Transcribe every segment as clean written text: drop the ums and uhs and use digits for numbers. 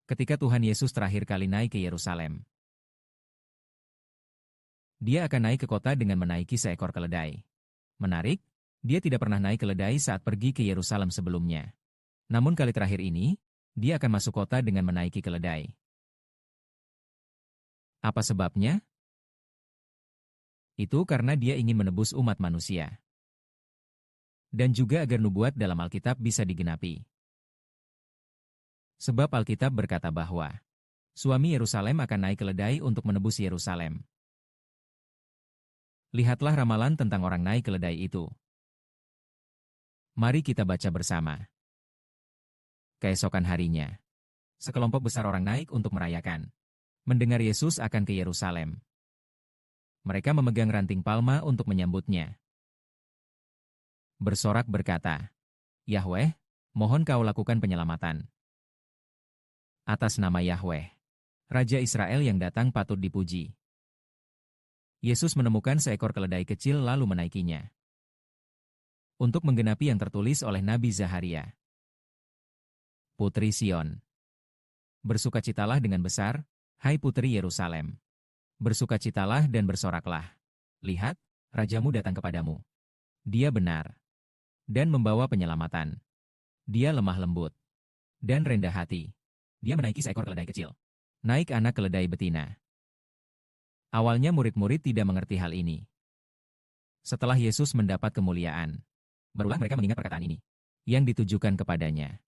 ketika Tuhan Yesus terakhir kali naik ke Yerusalem. Dia akan naik ke kota dengan menaiki seekor keledai. Menarik, dia tidak pernah naik keledai saat pergi ke Yerusalem sebelumnya. Namun kali terakhir ini, dia akan masuk kota dengan menaiki keledai. Apa sebabnya? Itu karena dia ingin menebus umat manusia. Dan juga agar nubuat dalam Alkitab bisa digenapi. Sebab Alkitab berkata bahwa suami Yerusalem akan naik keledai untuk menebus Yerusalem. Lihatlah ramalan tentang orang naik keledai itu. Mari kita baca bersama. Keesokan harinya, sekelompok besar orang naik untuk merayakan. Mendengar Yesus akan ke Yerusalem. Mereka memegang ranting palma untuk menyambutnya. Bersorak berkata, Yahweh, mohon kau lakukan penyelamatan. Atas nama Yahweh, Raja Israel yang datang patut dipuji. Yesus menemukan seekor keledai kecil lalu menaikinya. Untuk menggenapi yang tertulis oleh Nabi Zaharia. Putri Sion. Bersukacitalah dengan besar, hai putri Yerusalem. Bersukacitalah dan bersoraklah. Lihat, rajamu datang kepadamu. Dia benar. Dan membawa penyelamatan. Dia lemah lembut. Dan rendah hati. Dia menaiki seekor keledai kecil. Naik anak keledai betina. Awalnya murid-murid tidak mengerti hal ini. Setelah Yesus mendapat kemuliaan, barulah mereka mengingat perkataan ini, yang ditujukan kepadanya.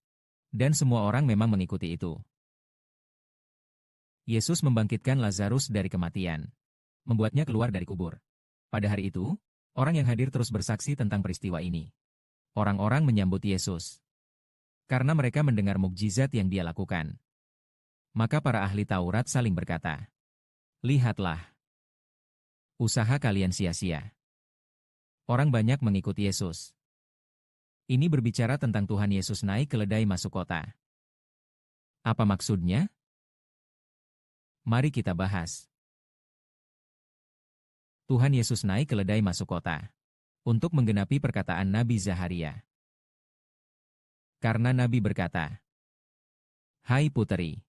Dan semua orang memang mengikuti itu. Yesus membangkitkan Lazarus dari kematian, membuatnya keluar dari kubur. Pada hari itu, orang yang hadir terus bersaksi tentang peristiwa ini. Orang-orang menyambut Yesus, karena mereka mendengar mukjizat yang dia lakukan. Maka para ahli Taurat saling berkata, lihatlah, usaha kalian sia-sia. Orang banyak mengikuti Yesus. Ini berbicara tentang Tuhan Yesus naik keledai masuk kota. Apa maksudnya? Mari kita bahas. Tuhan Yesus naik keledai masuk kota untuk menggenapi perkataan Nabi Zaharia. Karena Nabi berkata, hai puteri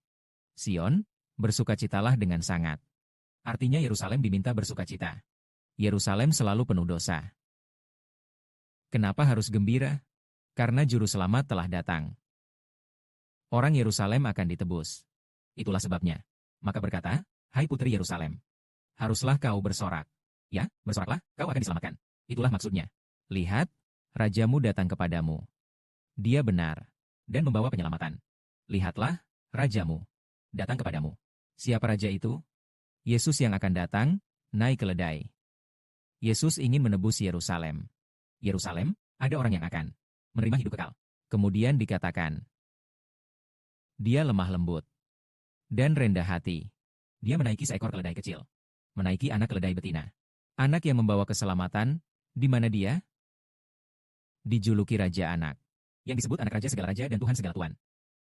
Sion, bersukacitalah dengan sangat. Artinya Yerusalem diminta bersukacita. Yerusalem selalu penuh dosa. Kenapa harus gembira? Karena juru selamat telah datang. Orang Yerusalem akan ditebus. Itulah sebabnya. Maka berkata, hai putri Yerusalem, haruslah kau bersorak. Ya, bersoraklah, kau akan diselamatkan. Itulah maksudnya. Lihat, rajamu datang kepadamu. Dia benar, dan membawa penyelamatan. Lihatlah, rajamu datang kepadamu. Siapa raja itu? Yesus yang akan datang, naik keledai. Yesus ingin menebus Yerusalem. Yerusalem, ada orang yang akan menerima hidup kekal. Kemudian dikatakan, dia lemah lembut dan rendah hati. Dia menaiki seekor keledai kecil. Menaiki anak keledai betina. Anak yang membawa keselamatan, di mana dia? Dijuluki Raja Anak, yang disebut Anak Raja segala Raja dan Tuhan segala Tuan.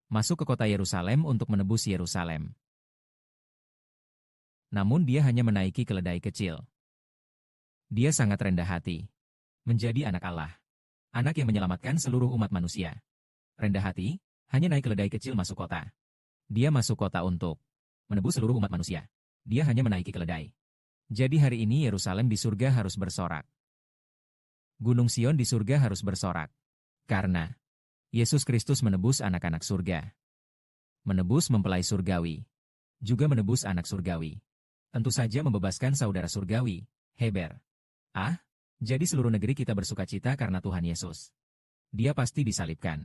Masuk ke kota Yerusalem untuk menebus Yerusalem. Namun dia hanya menaiki keledai kecil. Dia sangat rendah hati. Menjadi anak Allah. Anak yang menyelamatkan seluruh umat manusia. Rendah hati, hanya naik keledai kecil masuk kota. Dia masuk kota untuk menebus seluruh umat manusia. Dia hanya menaiki keledai. Jadi hari ini Yerusalem di surga harus bersorak. Gunung Sion di surga harus bersorak. Karena Yesus Kristus menebus anak-anak surga. Menebus mempelai surgawi. Juga menebus anak surgawi. Tentu saja membebaskan saudara surgawi, Heber. Jadi seluruh negeri kita bersukacita karena Tuhan Yesus. Dia pasti disalibkan.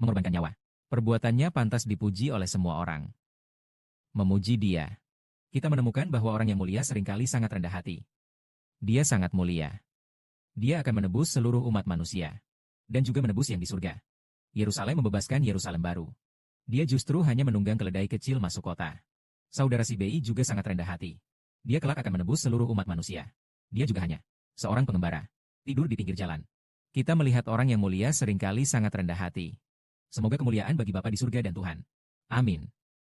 Mengorbankan nyawa. Perbuatannya pantas dipuji oleh semua orang. Memuji dia. Kita menemukan bahwa orang yang mulia seringkali sangat rendah hati. Dia sangat mulia. Dia akan menebus seluruh umat manusia. Dan juga menebus yang di surga. Yerusalem membebaskan Yerusalem baru. Dia justru hanya menunggang keledai kecil masuk kota. Saudara si BI juga sangat rendah hati. Dia kelak akan menebus seluruh umat manusia. Dia juga hanya seorang pengembara. Tidur di pinggir jalan. Kita melihat orang yang mulia seringkali sangat rendah hati. Semoga kemuliaan bagi Bapa di surga dan Tuhan. Amin.